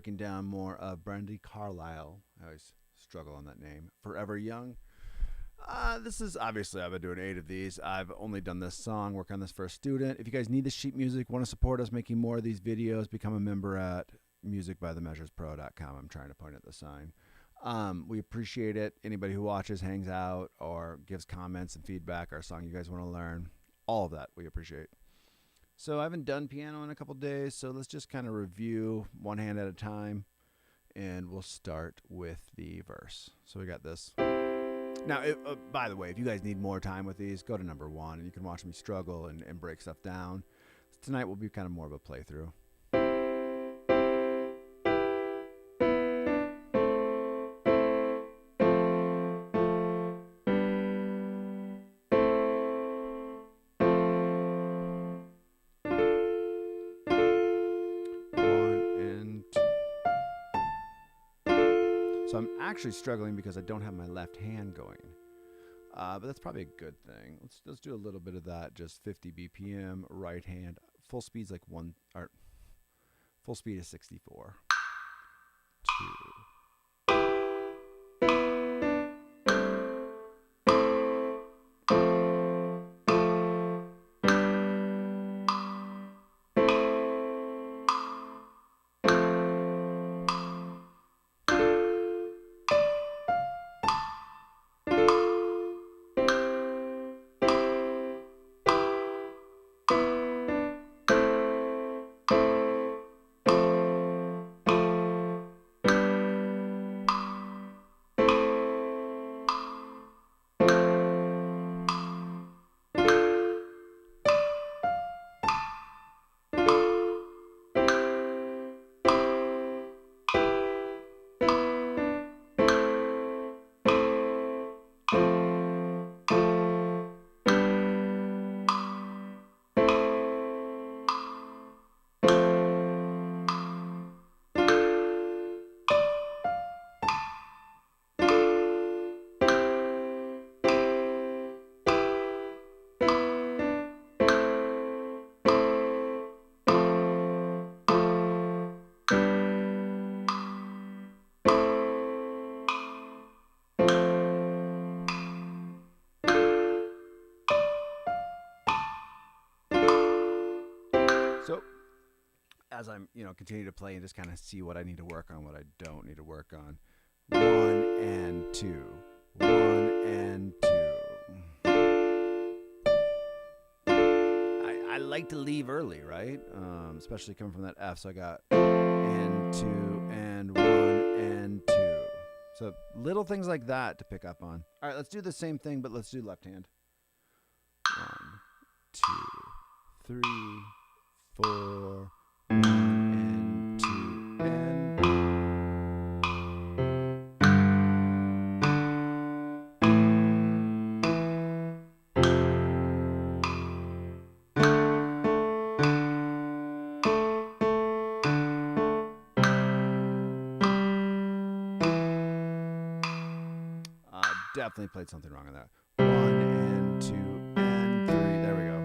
breaking down more of Brandi Carlile. I always struggle on that name. Forever Young. This is obviously, I've been doing 8 of these. I've only done this song, work on this for a student. If you guys need the sheet music, want to support us making more of these videos, become a member at musicbythemeasurespro.com. I'm trying to point at the sign. We appreciate it. Anybody who watches, hangs out, or gives comments and feedback, our song you guys want to learn, all of that we appreciate. So I haven't done piano in a couple days, so let's just kind of review one hand at a time, and we'll start with the verse. So we got this. Now, by the way, if you guys need more time with these, go to number 1, and you can watch me struggle and break stuff down. Tonight will be kind of more of a playthrough. So I'm actually struggling because I don't have my left hand going, but that's probably a good thing. Let's do a little bit of that. Just 50 BPM, right hand. Full speed's like full speed is 64. 2. So as I'm, continue to play and just kind of see what I need to work on, what I don't need to work on. 1 and 2. 1 and 2. I like to leave early, right? Especially coming from that F. So I got and 2 and 1 and 2. So little things like that to pick up on. All right, let's do the same thing, but let's do left hand. 1, 2, 3, 4, 1 and 2 and definitely played something wrong on that. 1 and 2 and 3. There we go.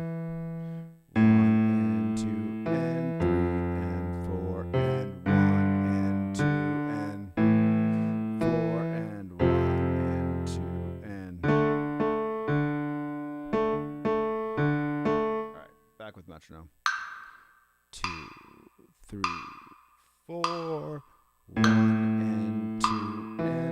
1 and 2 and 3 and 4 and 1 and 2 and 4 and 1 and 2 and. All right, back with metronome. 2, 3, 4, 1 and 2 and.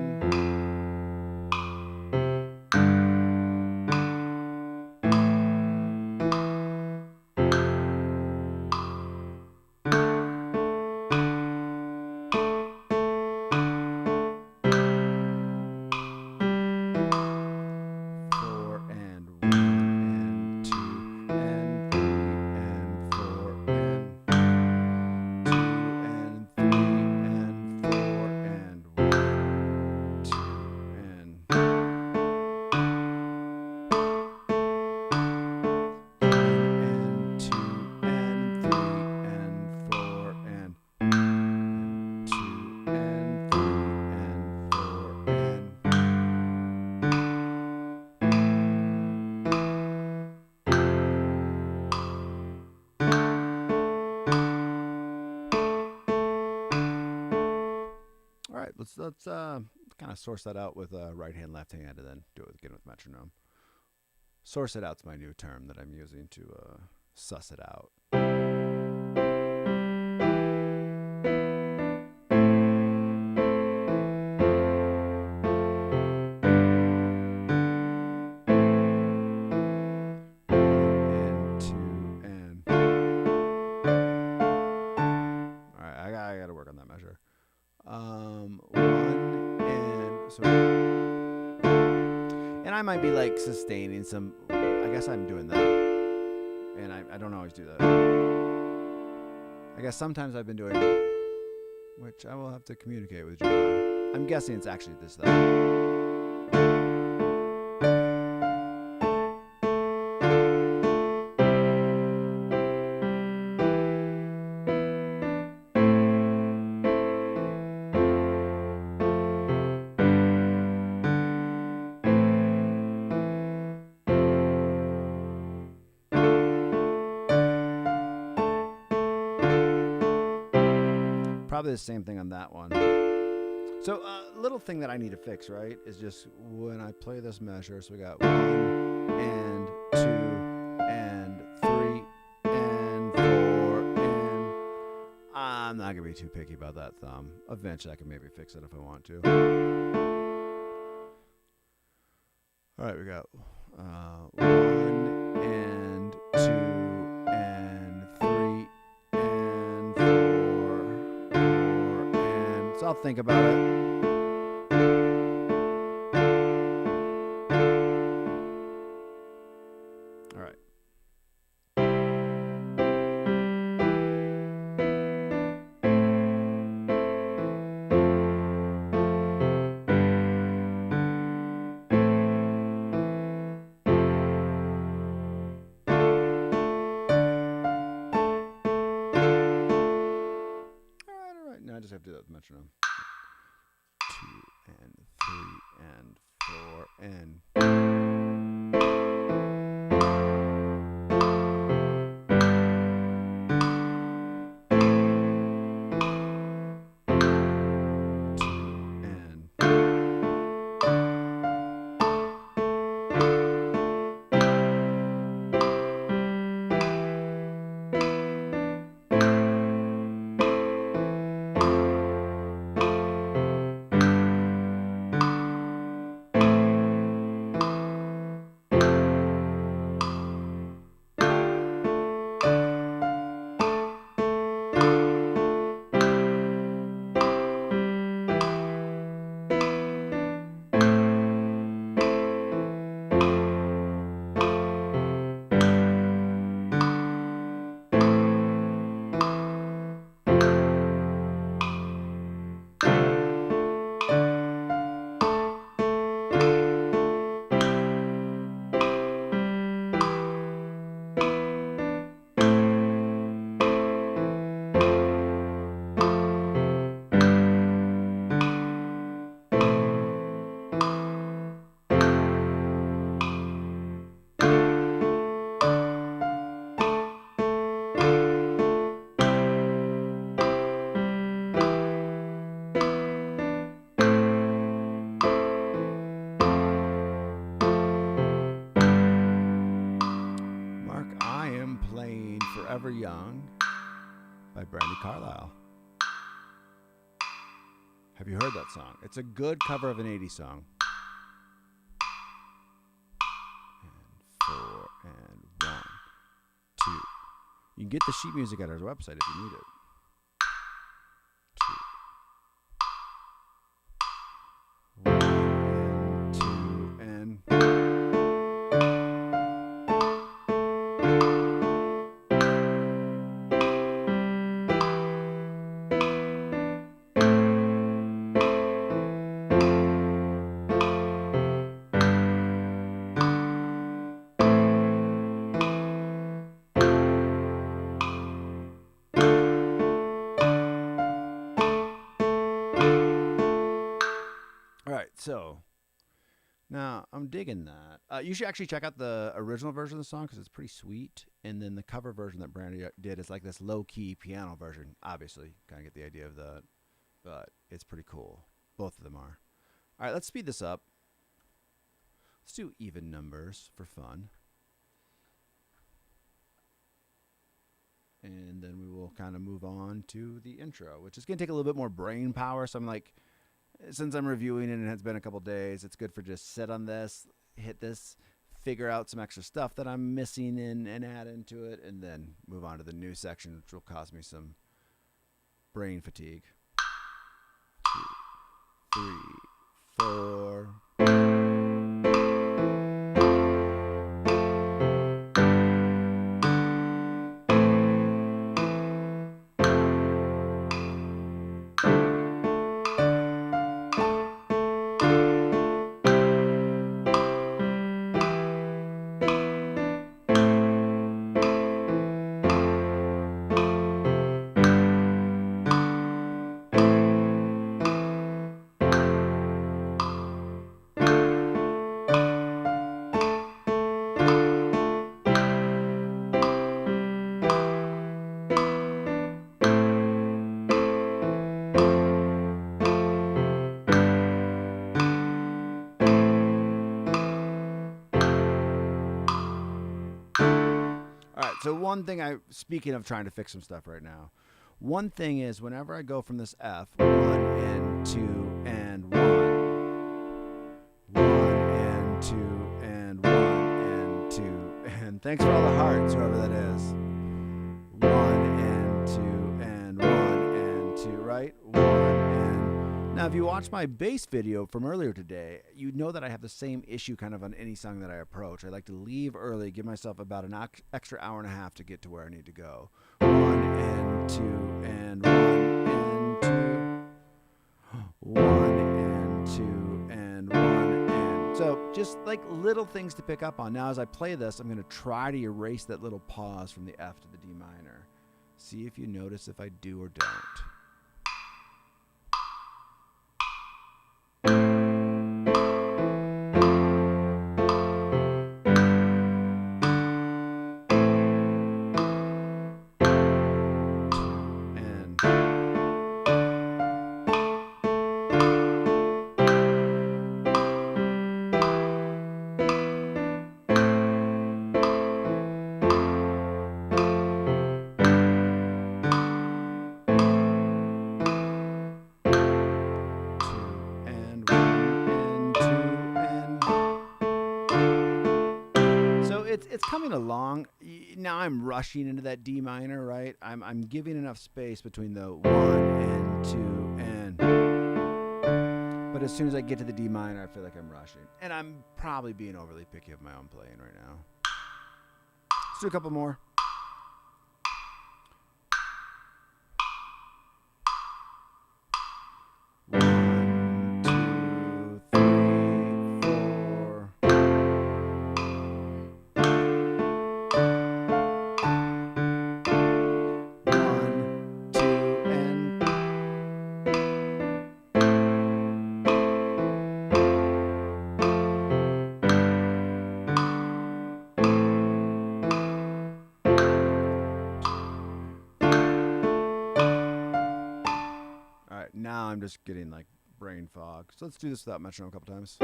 Let's kind of source that out with right hand, left hand, and then do it again with metronome. Source it out's my new term that I'm using to suss it out. I might be like sustaining some. I guess I'm doing that, and I don't always do that. I guess sometimes I've been doing, which I will have to communicate with John. I'm guessing it's actually this though. Probably the same thing on that one. So little thing that I need to fix, right, is just when I play this measure. So we got 1 and 2 and 3 and 4 and I'm not gonna be too picky about that thumb. Eventually I can maybe fix it if I want to. All right, we got 1 and 2 and 3 and 4 and so I'll think about it. All right. Now I just have to do that with metronome. 2 and 3 and 4 and Forever Young by Brandi Carlile. Have you heard that song? It's a good cover of an 80s song. And 4 and 1, 2. You can get the sheet music at our website if you need it. 2. 1 and 2 and so, now I'm digging that. You should actually check out the original version of the song because it's pretty sweet. And then the cover version that Brandi did is like this low-key piano version. Obviously, kind of get the idea of that, but it's pretty cool. Both of them are. All right, let's speed this up. Let's do even numbers for fun. And then we will kind of move on to the intro, which is going to take a little bit more brain power. So I'm like, since I'm reviewing it and it's been a couple days, it's good for just sit on this, hit this, figure out some extra stuff that I'm missing and add into it, and then move on to the new section, which will cause me some brain fatigue. 2, 3, 4. So one thing speaking of trying to fix some stuff right now, one thing is whenever I go from this F, 1 and 2 and 1, 1 and 2 and 1 and 2, and thanks for all the hearts, whoever that is. 1 and 2 and 1 and 2, right? 1 and... Now, if you watch my bass video from earlier today, you know that I have the same issue kind of on any song that I approach. I like to leave early, give myself about an extra hour and a half to get to where I need to go. 1 and 2 and 1 and 2. 1 and 2 and 1 and... So just like little things to pick up on. Now, as I play this, I'm going to try to erase that little pause from the F to the D minor. See if you notice if I do or don't. It's coming along. Now I'm rushing into that D minor, right? I'm giving enough space between the 1 and 2 and... But as soon as I get to the D minor, I feel like I'm rushing. And I'm probably being overly picky of my own playing right now. Let's do a couple more. Now I'm just getting like brain fog. So let's do this without metronome a couple times.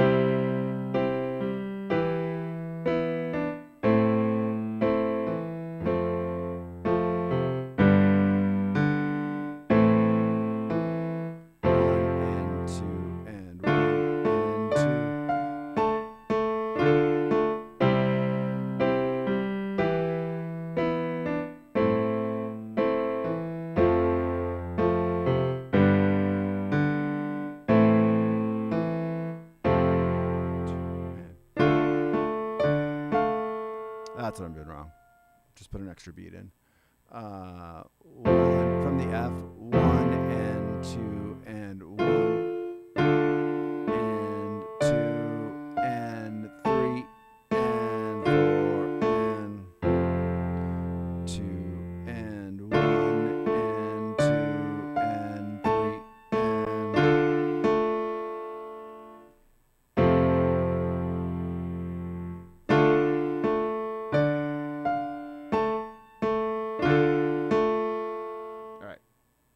That's what I'm doing wrong. Just put an extra beat in. 1 from the F, 1 and 2 and 1 and 2 and 3 and 4 and 2 and 1 and 2 and 3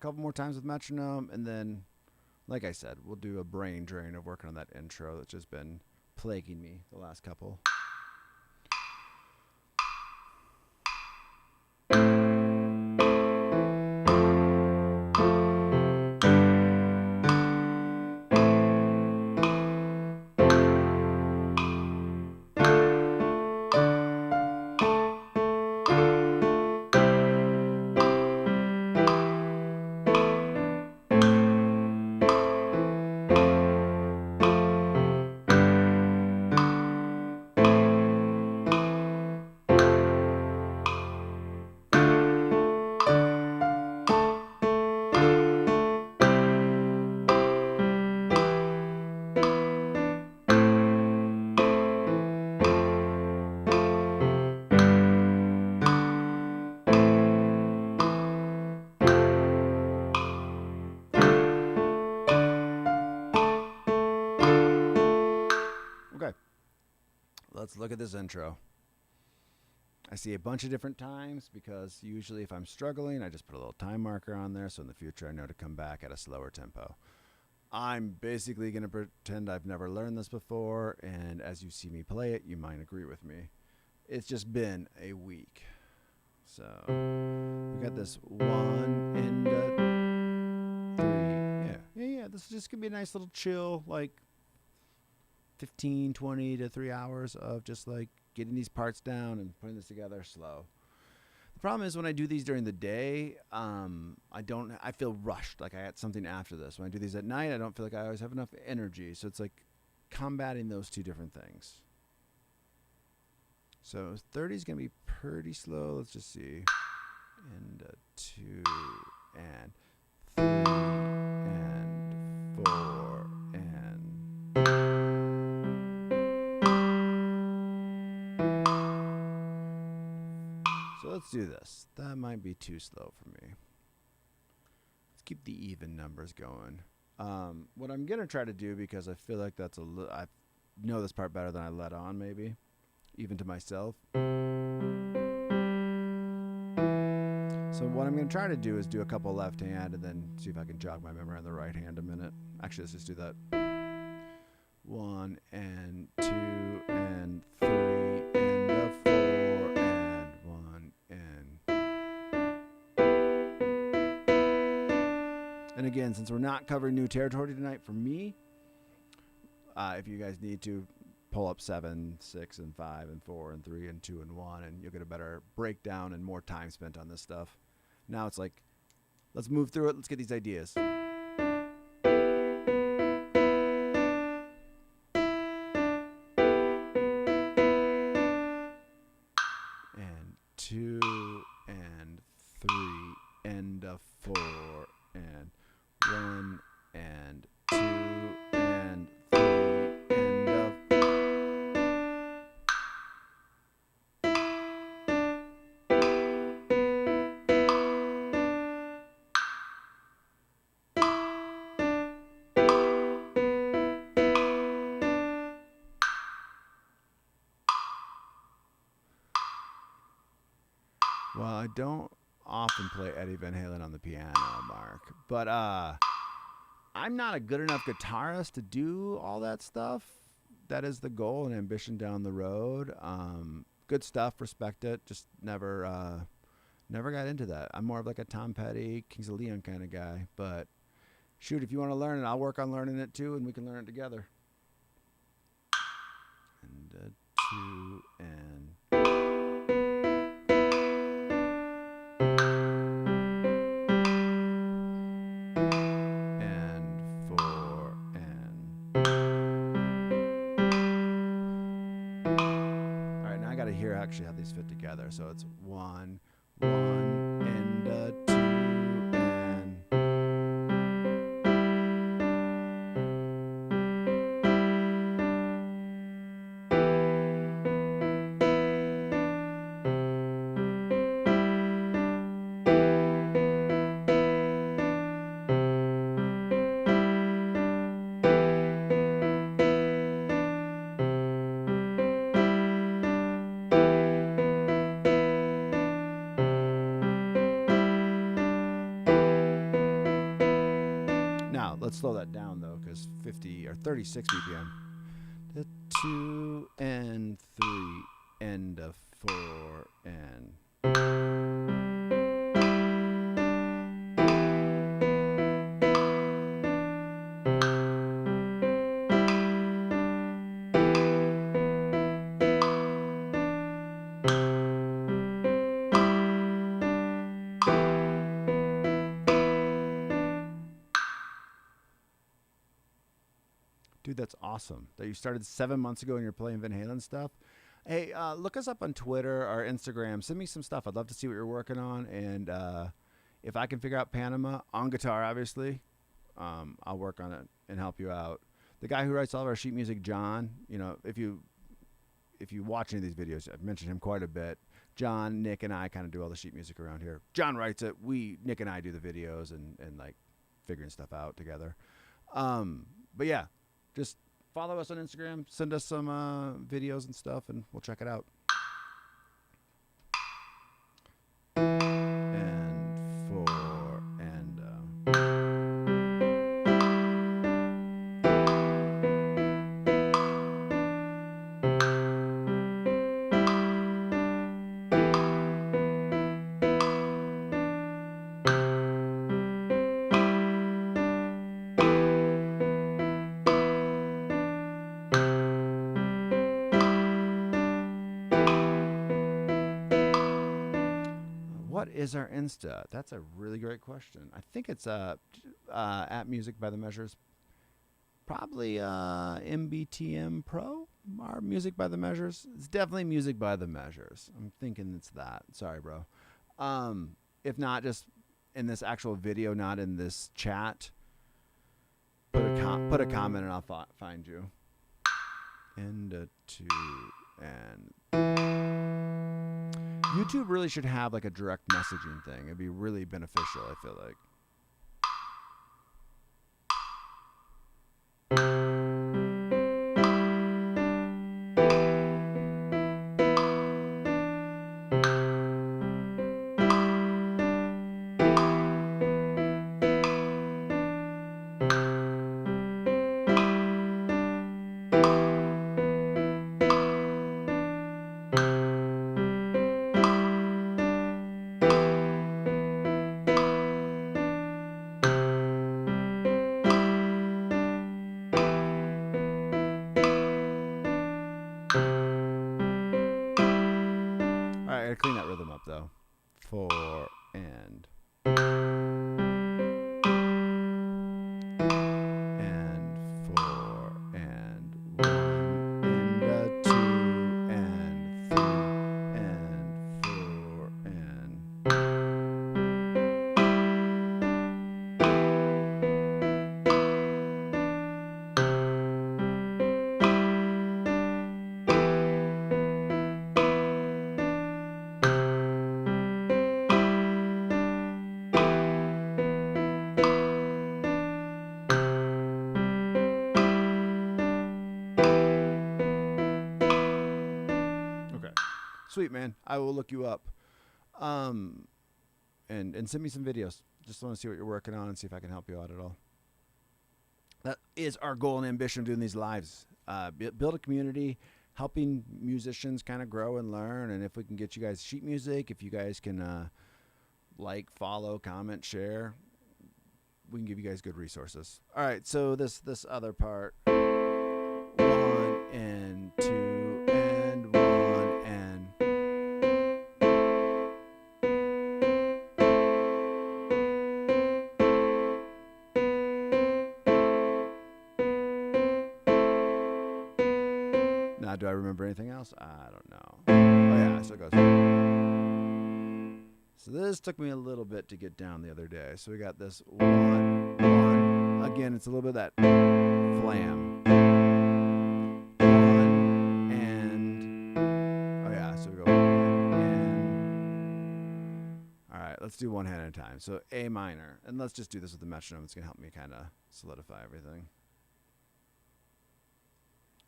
couple more times with metronome, and then like I said, we'll do a brain drain of working on that intro that's just been plaguing me the last couple. Okay, let's look at this intro. I see a bunch of different times because usually if I'm struggling, I just put a little time marker on there so in the future I know to come back at a slower tempo. I'm basically going to pretend I've never learned this before, and as you see me play it, you might agree with me. It's just been a week. So we got this 1 and 3. Yeah. This is just going to be a nice little chill, like 15, 20 to 3 hours of just like getting these parts down and putting this together slow. The problem is when I do these during the day, I feel rushed, like I had something after this. When I do these at night, I don't feel like I always have enough energy. So it's like combating those two different things. So 30 is going to be pretty slow. Let's just see. And 2 and 3 and 4 and... So let's do this. That might be too slow for me. Let's keep the even numbers going. What I'm going to try to do, because I feel like that's I know this part better than I let on, maybe, even to myself. So what I'm going to try to do is do a couple left hand and then see if I can jog my memory on the right hand a minute. Actually, let's just do that. 1 and 2 and 3 and a 4 and 1 and... And again, since we're not covering new territory tonight for me, if you guys need to, pull up 7, 6, and 5, and 4, and 3, and 2, and 1, and you'll get a better breakdown and more time spent on this stuff. Now it's like, let's move through it. Let's get these ideas. And 2, and 3, and a 4, and 1, and 2, and 3, and a... Well, I don't often play Eddie Van Halen on the piano, Mark, but I'm not a good enough guitarist to do all that stuff. That is the goal and ambition down the road. Good stuff, respect it. Just never got into that. I'm more of like a Tom Petty, Kings of Leon kind of guy. But shoot, if you want to learn it, I'll work on learning it too, and we can learn it together. And 2 and... actually how these fit together. So it's 1, 1, and 2, and... Let's slow that down though, because 50 or 36 BPM. 2 and 3 and a 4 and. Dude, that's awesome that you started 7 months ago and you're playing Van Halen stuff. Hey, look us up on Twitter or Instagram. Send me some stuff. I'd love to see what you're working on. And if I can figure out Panama on guitar, obviously, I'll work on it and help you out. The guy who writes all of our sheet music, John, you know, if you watch any of these videos, I've mentioned him quite a bit. John, Nick, and I kind of do all the sheet music around here. John writes it. Nick and I do the videos and like figuring stuff out together. But yeah. Just follow us on Instagram, send us some videos and stuff, and we'll check it out. And 4 and. What is our Insta? That's a really great question. I think it's at Music by the Measures. Probably MBTM Pro, our Music by the Measures. It's definitely Music by the Measures. I'm thinking it's that. Sorry, bro. If not, just in this actual video, not in this chat, put a comment and I'll find you. And 2 and. YouTube really should have like a direct messaging thing. It'd be really beneficial, I feel like. Clean that rhythm up though. 4 and 4 and 1 and 2 and 3 and 4 and. Sweet, man. I will look you up. And send me some videos. Just want to see what you're working on and see if I can help you out at all. That is our goal and ambition of doing these lives. Build a community, helping musicians kind of grow and learn. And if we can get you guys sheet music, if you guys can like, follow, comment, share, we can give you guys good resources. All right, so this other part. 1 and 2 and 1 and. Now, do I remember anything else? I don't know. Oh yeah, so it goes. So this took me a little bit to get down the other day. So we got this 1, 1. Again, it's a little bit of that flam. 1 and. Oh yeah, so we go 1 and. All right, let's do one hand at a time. So A minor, and let's just do this with the metronome. It's gonna help me kind of solidify everything.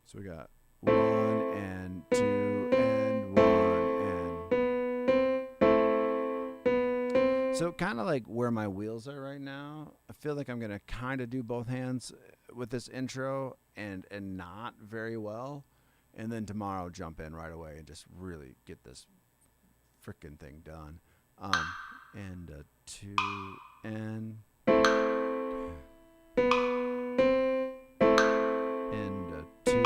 So we got 1 and 2 and 1 and. So kind of like where my wheels are right now, I feel like I'm gonna kind of do both hands with this intro and not very well, and then tomorrow jump in right away and just really get this freaking thing done. And two and two and two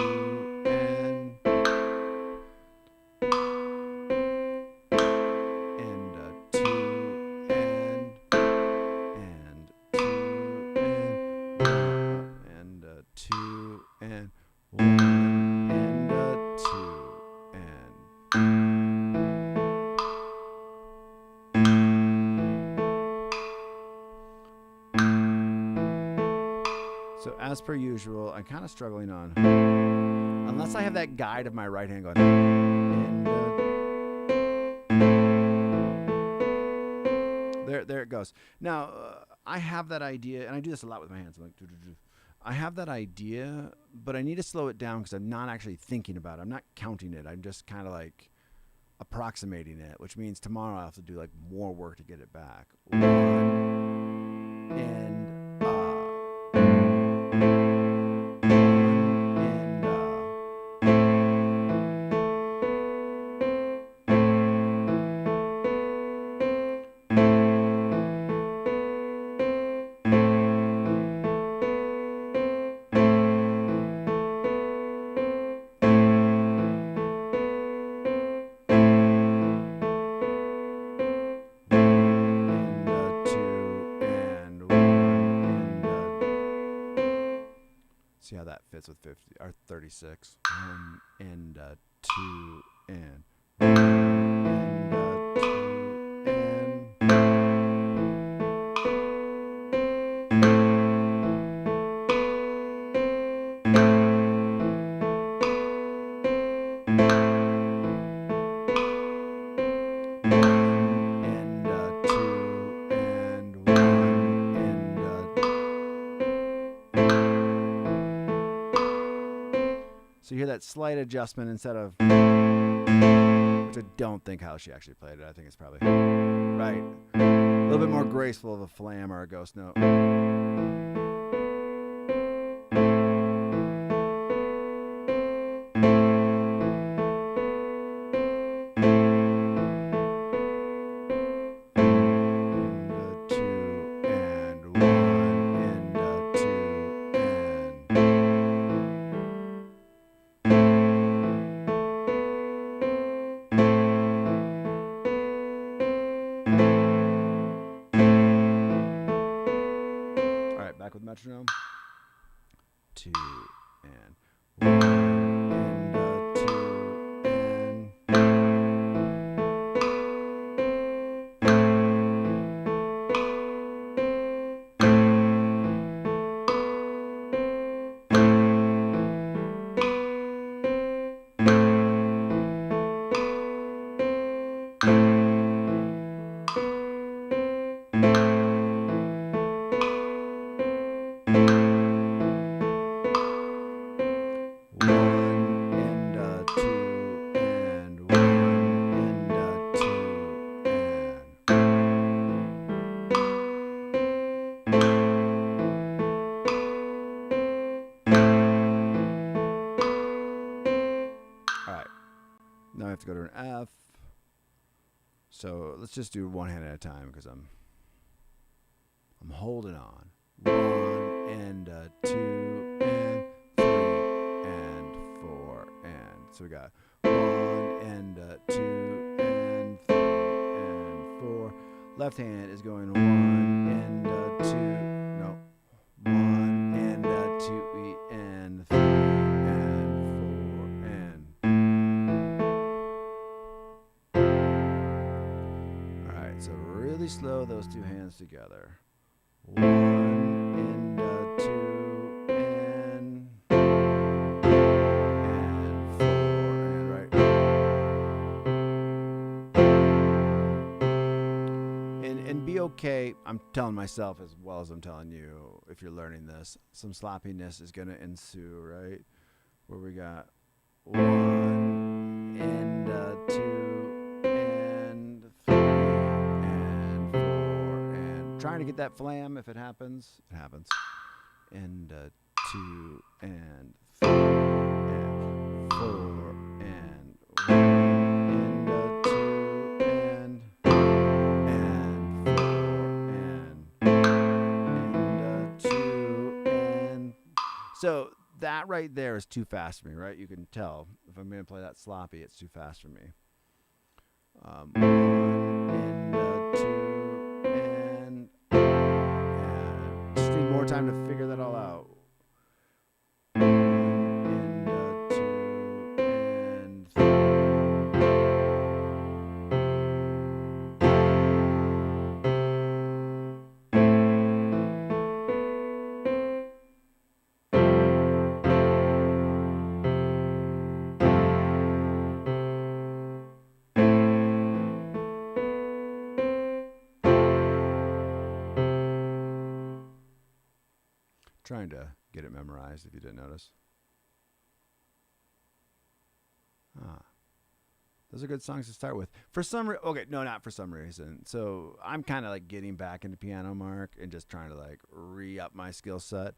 and two and one and two and. So as per usual, I'm kind of struggling on, unless I have that guide of my right hand going. And there it goes. Now I have that idea, and I do this a lot with my hands. I'm like, I have that idea, but I need to slow it down because I'm not actually thinking about it. I'm not counting it. I'm just kind of like approximating it, which means tomorrow I'll have to do like more work to get it back. One and see how that fits with 50 or 36. One and two and one and two and. So you hear that slight adjustment instead of, which I don't think how she actually played it. I think it's probably right. A little bit more graceful of a flam or a ghost note. Back with metronome. Two and one and two and. Now I have to go to an F. So let's just do one hand at a time because I'm holding on. One and two and three and four and so we got one and two and three and four. Left hand is going one and two. No, one and two and three and four and. So really slow those two hands together. One and two and four and right. And be okay. I'm telling myself as well as I'm telling you, if you're learning this, some sloppiness is going to ensue, right? Where we got one and two and three. trying to get that flam. If it happens, it happens. And 2 and 3 and 4 and 1 and 2 and 4 and 2 and. So that right there is too fast for me, right? You can tell if I'm going to play that sloppy, it's too fast for me. 1 and 2 and just need more time to figure that all out. 1 and 2 and 3. Trying to get it memorized if you didn't notice. Those are good songs to start with. For some not for some reason. So I'm kind of like getting back into piano, Mark, and just trying to like re-up my skill set.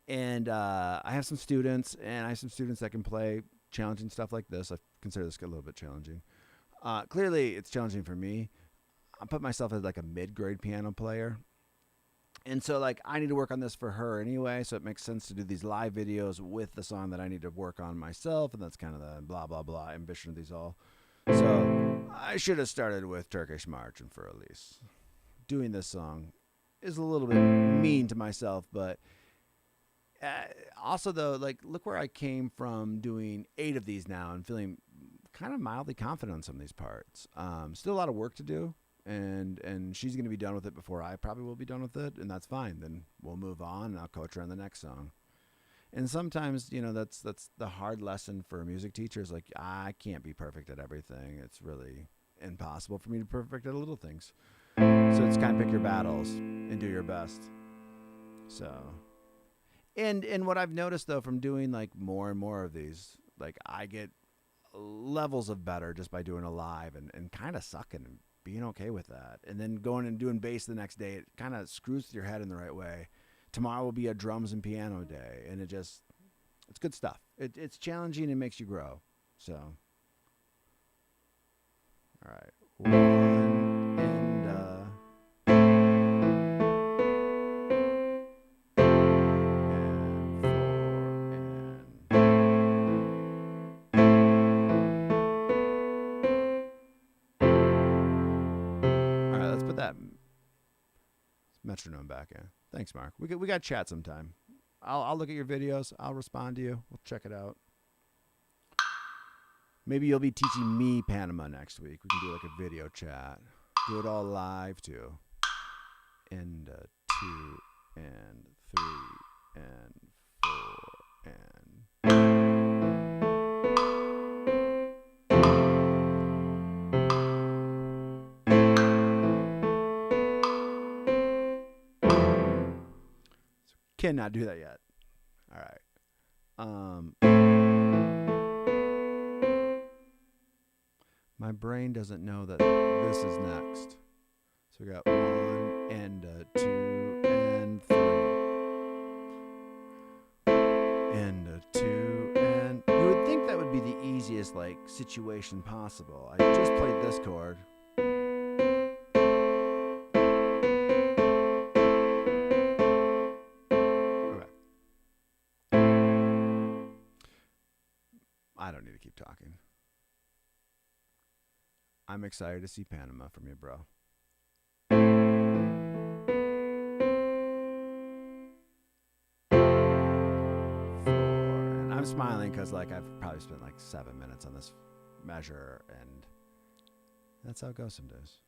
And I have some students, that can play challenging stuff like this. I consider this a little bit challenging. Clearly, it's challenging for me. I put myself as like a mid-grade piano player. And so, like, I need to work on this for her anyway, so it makes sense to do these live videos with the song that I need to work on myself, and that's kind of the blah, blah, blah ambition of these all. So I should have started with Turkish Marching for Elise. Doing this song is a little bit mean to myself, but also, though, like, look where I came from doing 8 of these now and feeling kind of mildly confident on some of these parts. Still a lot of work to do. And she's going to be done with it before I probably will be done with it, and that's fine. Then we'll move on, and I'll coach her on the next song. And sometimes, that's the hard lesson for a music teacher is like, I can't be perfect at everything. It's really impossible for me to be perfect at little things. So it's kind of pick your battles and do your best. So, and what I've noticed, though, from doing, like, more and more of these, like, I get levels of better just by doing a live and kind of sucking and being okay with that. And then going and doing bass the next day, it kind of screws with your head in the right way. Tomorrow will be a drums and piano day, and it's good stuff. It's challenging and makes you grow. So, all right. 1 and that metronome back in. Thanks, Mark. We got to chat sometime. I'll look at your videos. I'll respond to you. We'll check it out. Maybe you'll be teaching me Panama next week. We can do like a video chat. Do it all live too. And 2 and 3 and 4 and. Cannot do that yet. All right. My brain doesn't know that this is next. So we got 1 and 2 and 3 and 2 and. You would think that would be the easiest like situation possible. I just played this chord. I don't need to keep talking. I'm excited to see Panama from you, bro. And I'm smiling because like I've probably spent like 7 minutes on this measure, and that's how it goes some days.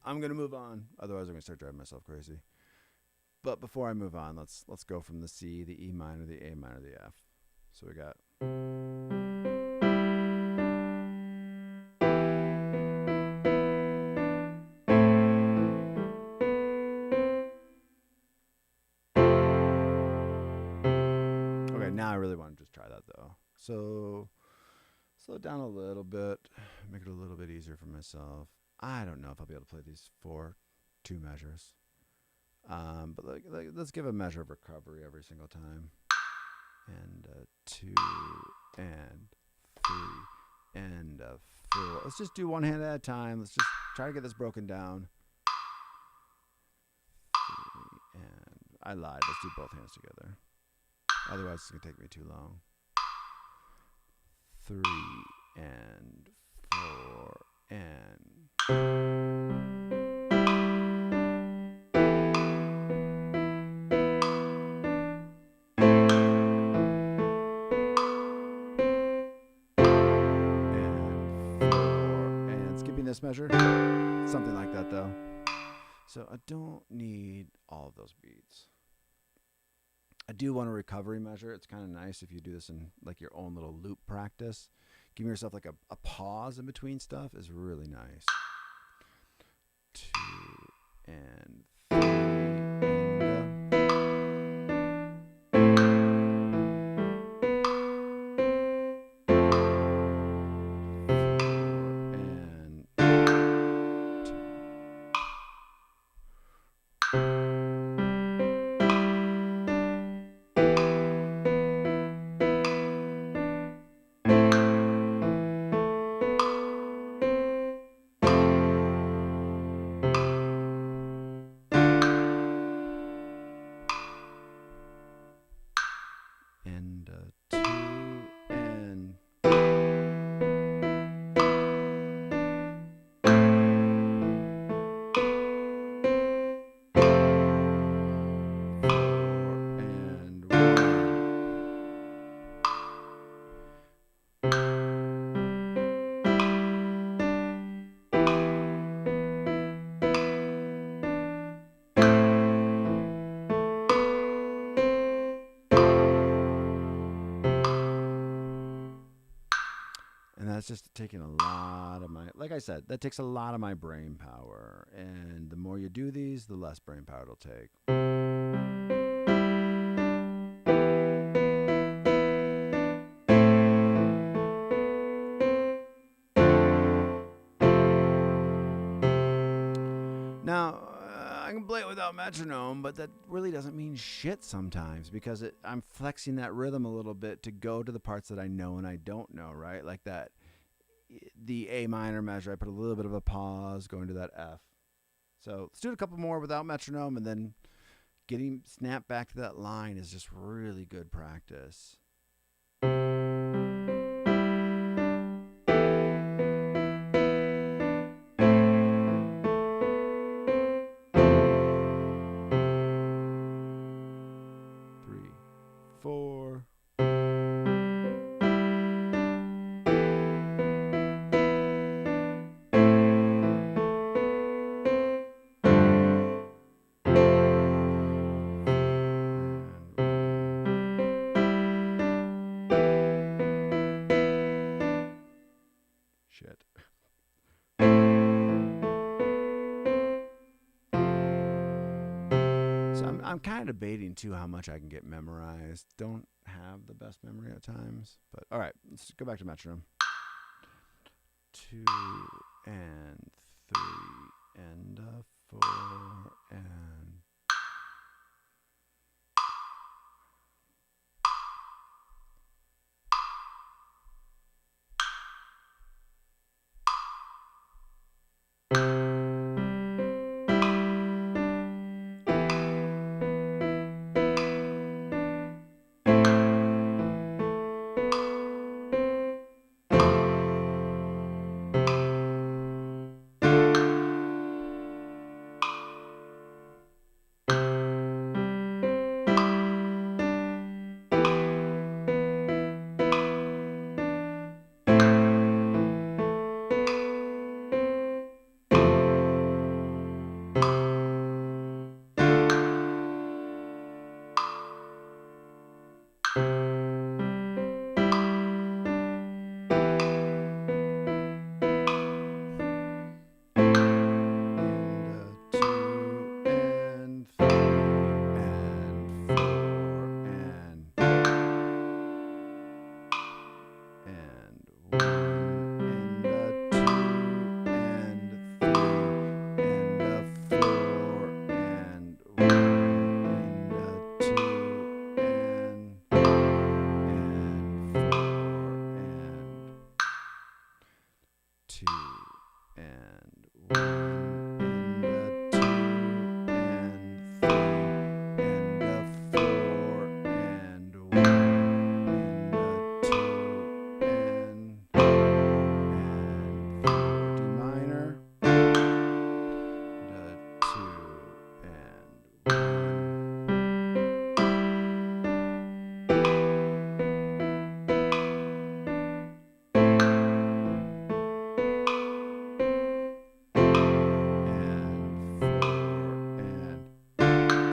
I'm going to move on. Otherwise, I'm going to start driving myself crazy. But before I move on, let's go from the C, the E minor, the A minor, the F. So we got. Okay, now I really want to just try that though. So slow it down a little bit, make it a little bit easier for myself. I don't know if I'll be able to play these 4/2 measures. But let's give a measure of recovery every single time. And 2 and 3 and 4. Let's just do one hand at a time. Let's just try to get this broken down. 3 and I lied. Let's do both hands together. Otherwise, it's going to take me too long. 3 and 4 and... this measure, something like that though. So I don't need all of those beats. I do want a recovery measure. It's kind of nice if you do this in like your own little loop practice. Giving yourself like a pause in between stuff is really nice. 2 and 3 and that's just taking a lot of my, like I said, that takes a lot of my brain power. And the more you do these, the less brain power it'll take. Now, I can play it without metronome, but that really doesn't mean shit sometimes because I'm flexing that rhythm a little bit to go to the parts that I know and I don't know, right? Like that. The A minor measure, I put a little bit of a pause going to that F. So let's do it a couple more without metronome, and then getting snapped back to that line is just really good practice. 3, 4. Shit. So I'm kind of debating too how much I can get memorized. Don't have the best memory at times, but all right, let's go back to metronome. 2 and 3 and 4 and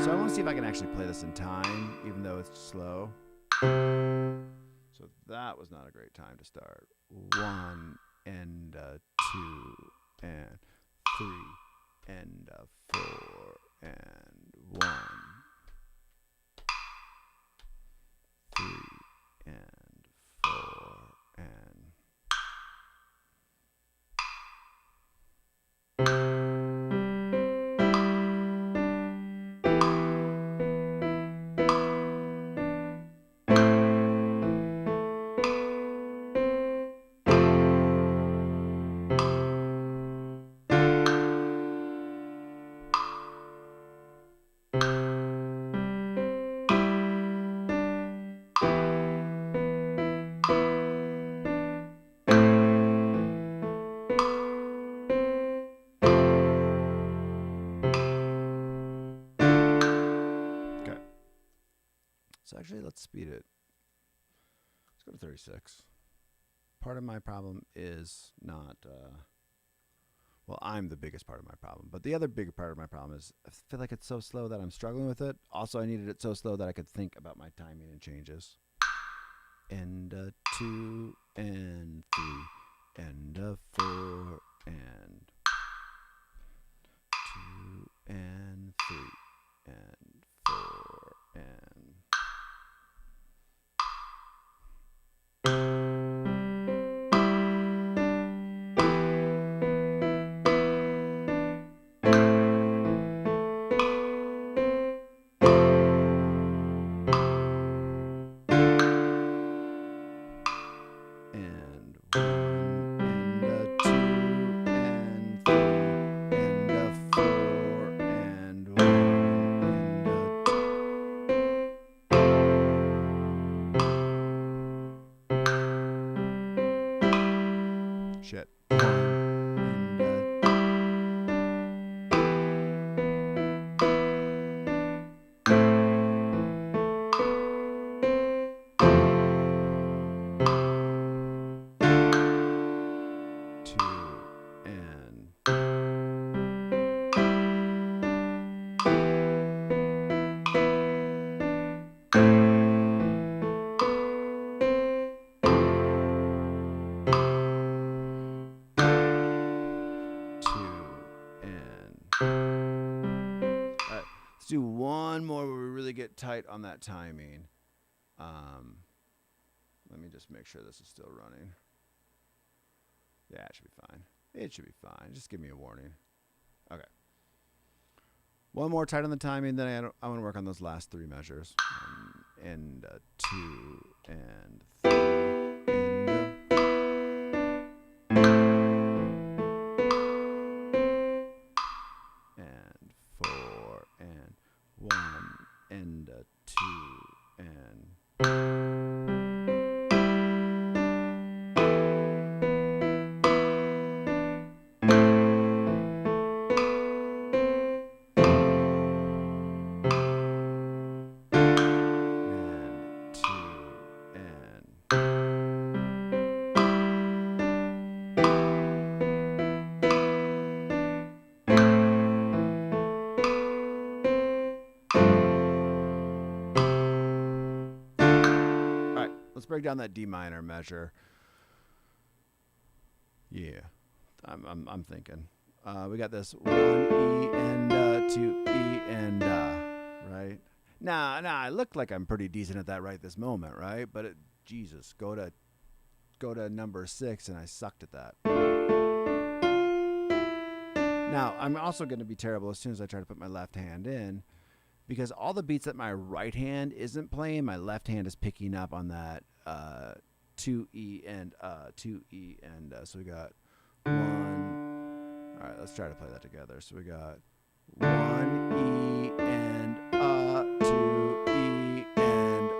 So I want to see if I can actually play this in time, even though it's slow. So that was not a great time to start. 1 and 2 and 3 and 4 and 1, 3 and 4 and. So actually, let's speed it. Let's go to 36. Part of my problem is not, well, I'm the biggest part of my problem. But the other big part of my problem is I feel like it's so slow that I'm struggling with it. Also, I needed it so slow that I could think about my timing and changes. And 2 and 3 and 4 and 2 and 3 and 4 and. Shit. Do one more where we really get tight on that timing. Let me just make sure this is still running. Yeah, it should be fine. It should be fine. Just give me a warning. Okay. One more tight on the timing, then I want to work on those last 3 measures. And 2 and 3 and 4 and 1 and 2 and. Let's break down that D minor measure. Yeah, I'm thinking. We got this 1 E and 2 E and right. Nah, I look like I'm pretty decent at that right this moment, right? But Jesus, go to number 6, and I sucked at that. Now I'm also going to be terrible as soon as I try to put my left hand in, because all the beats that my right hand isn't playing, my left hand is picking up on that 2E and 2E and so we got 1. All right, let's try to play that together. So we got 1 E and 2 E and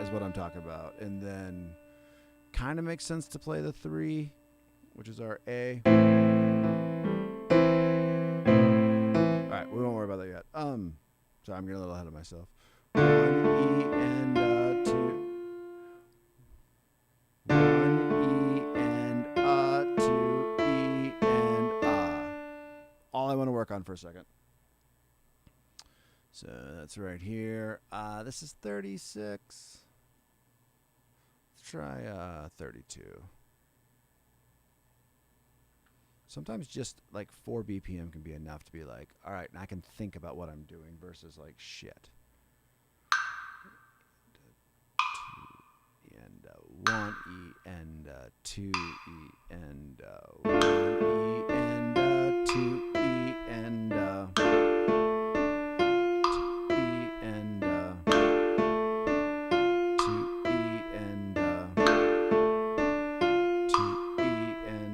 is what I'm talking about, and then kind of makes sense to play the 3, which is our A. All right, we won't worry about that yet. Sorry, I'm getting a little ahead of myself. 1 E and 2. 1 E and 2 E and all I want to work on for a second. So that's right here. This is 36. Let's try 32. Sometimes just like 4 BPM can be enough to be like, all right, and I can think about what I'm doing versus like shit. And 1 E and 2 E and 1 E and 2 E and 2 E and 2 E and 2 E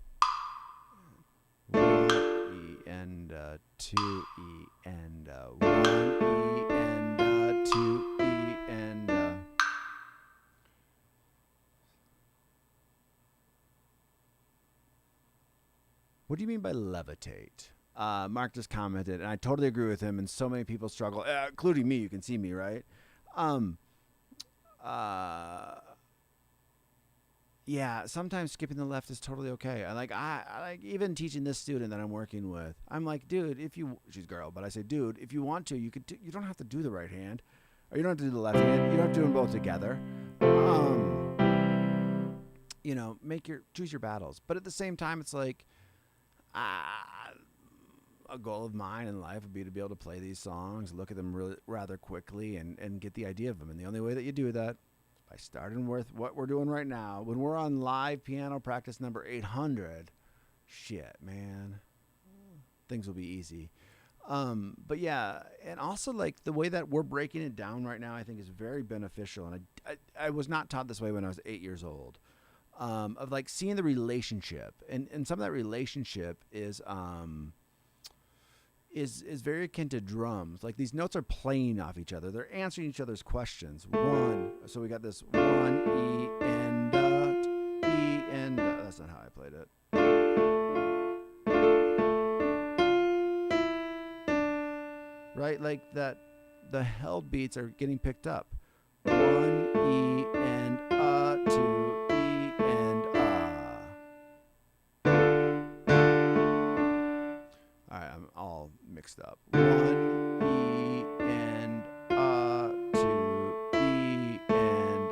and 1 E and 2 E and 1 E and 2 E and what do you mean by levitate? Mark just commented, and I totally agree with him. And so many people struggle, including me. You can see me, right? Yeah. Sometimes skipping the left is totally okay. I like even teaching this student that I'm working with. I'm like, dude, she's a girl, but I say, dude, if you want to, you could. You don't have to do the right hand, or you don't have to do the left hand. You don't have to do them both together. Choose your battles. But at the same time, it's like. A goal of mine in life would be to be able to play these songs, look at them rather quickly, and get the idea of them. And the only way that you do that is by starting with what we're doing right now. When we're on live piano practice number 800, shit, man, things will be easy. But yeah, and also like the way that we're breaking it down right now, I think is very beneficial. And I was not taught this way when I was 8 years old. Of like seeing the relationship, and some of that relationship is very akin to drums. Like these notes are playing off each other; they're answering each other's questions. So we got this 1 E and E and that's not how I played it. Right, like that. The held beats are getting picked up. 1 E and 2. I'm all mixed up. 1 E and 2 E and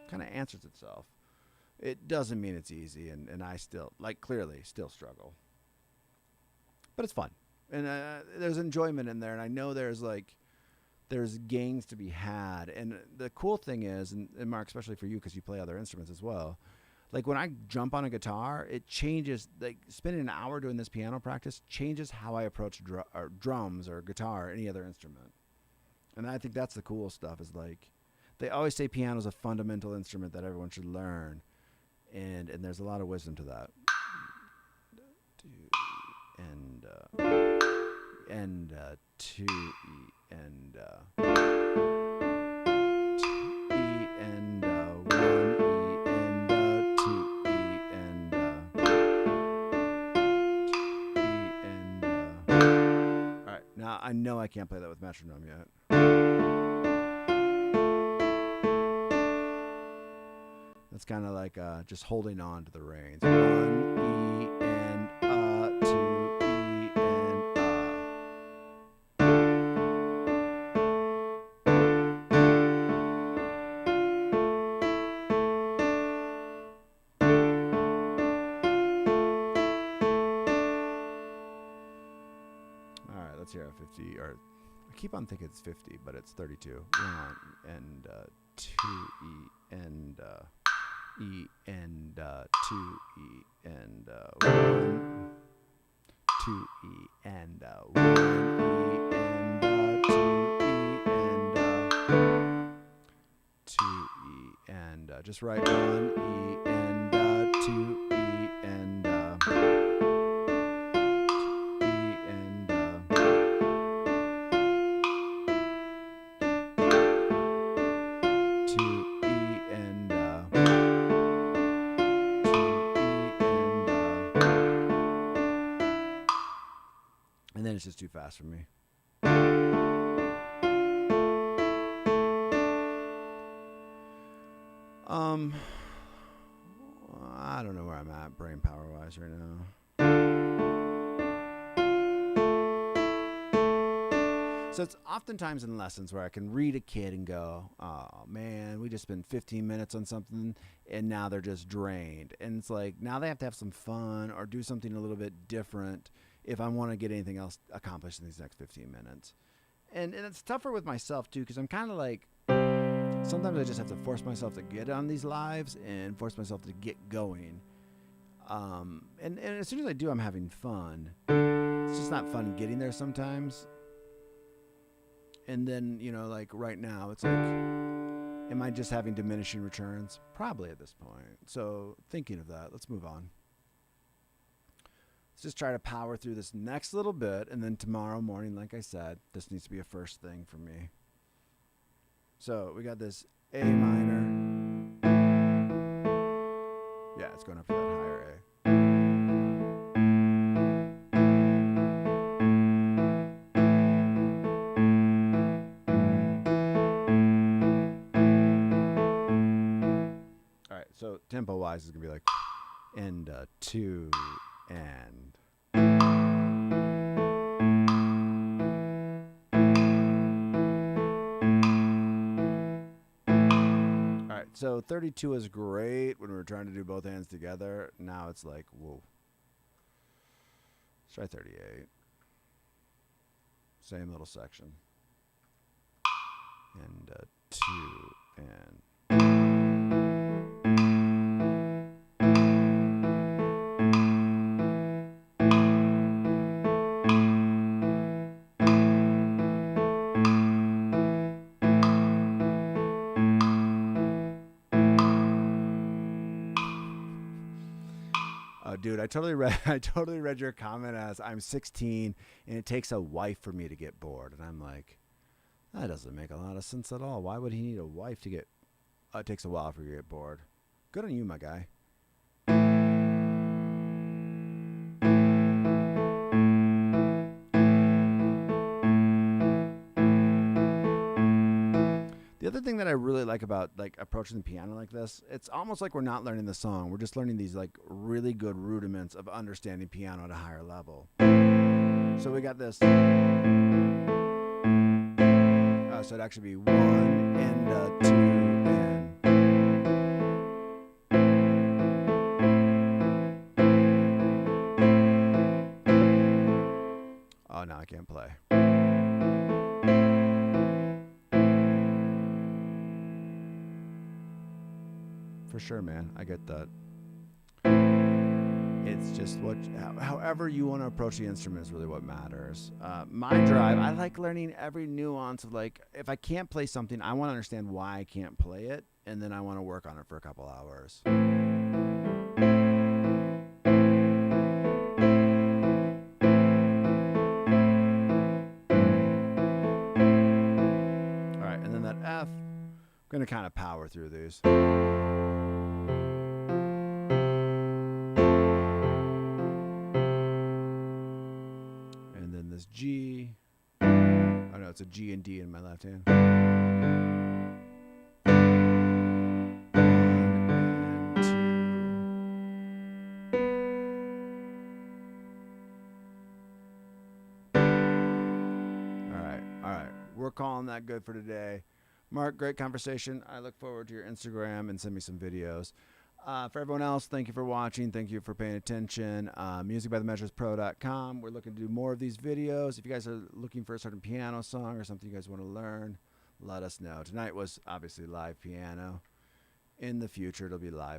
kind of answers itself. It doesn't mean it's easy, and I still clearly still struggle. But it's fun, and there's enjoyment in there, and I know there's gains to be had. And the cool thing is, and Mark, especially for you because you play other instruments as well. Like when I jump on a guitar, it changes. Like spending an hour doing this piano practice changes how I approach drums or guitar or any other instrument. And I think that's the cool stuff. Is like they always say piano is a fundamental instrument that everyone should learn, and there's a lot of wisdom to that. And 2 E and 2 E and 1 E and 2 E and 2 E and all right, now I know I can't play that with metronome yet. That's kind of like just holding on to the reins. 1 E and 2 E and All right, let's hear a 50. Or I keep on thinking it's 50, but it's 32. 1 and 2 E and E and 2 E and 1 2 E and 1 E and 2 E and 2 E and just write 1 E and 2 E and E and 2 E and and then it's just too fast for me. I don't know where I'm at brain power wise right now. So it's oftentimes in lessons where I can read a kid and go, oh man, we just spent 15 minutes on something and now they're just drained. And it's like, now they have to have some fun or do something a little bit different if I want to get anything else accomplished in these next 15 minutes. And it's tougher with myself too, because I'm kind of like, sometimes I just have to force myself to get on these lives and force myself to get going. And as soon as I do, I'm having fun. It's just not fun getting there sometimes. And then, like right now, it's like, am I just having diminishing returns? Probably at this point. So thinking of that, let's move on. Let's just try to power through this next little bit. And then tomorrow morning, like I said, this needs to be a first thing for me. So we got this A minor. Yeah, it's going up to that higher A. So tempo wise is gonna be like and 2 and all right. So 32 is great when we were trying to do both hands together. Now it's like, whoa. Let's try 38. Same little section. And 2 and. Dude, I totally read your comment as I'm 16 and it takes a wife for me to get bored. And I'm like, that doesn't make a lot of sense at all. Why would he need a wife to get, it takes a while for you to get bored. Good on you, my guy. The other thing that I really like about like approaching the piano like this, it's almost like we're not learning the song. We're just learning these like really good rudiments of understanding piano at a higher level. So we got this. So it'd actually be 1 and 2 and. Oh, now I can't play. For sure, man. I get that. It's just however you want to approach the instrument is really what matters. My drive, I like learning every nuance of like, if I can't play something, I want to understand why I can't play it. And then I want to work on it for a couple hours. All right. And then that F, I'm going to kind of power through these. This G. Oh no, it's a G and D in my left hand. 1 and 2. All right. We're calling that good for today. Mark, great conversation. I look forward to your Instagram and send me some videos. For everyone else, thank you for watching. Thank you for paying attention. Musicbythemeasurespro.com. We're looking to do more of these videos. If you guys are looking for a certain piano song or something you guys want to learn, let us know. Tonight was obviously live piano. In the future, it'll be live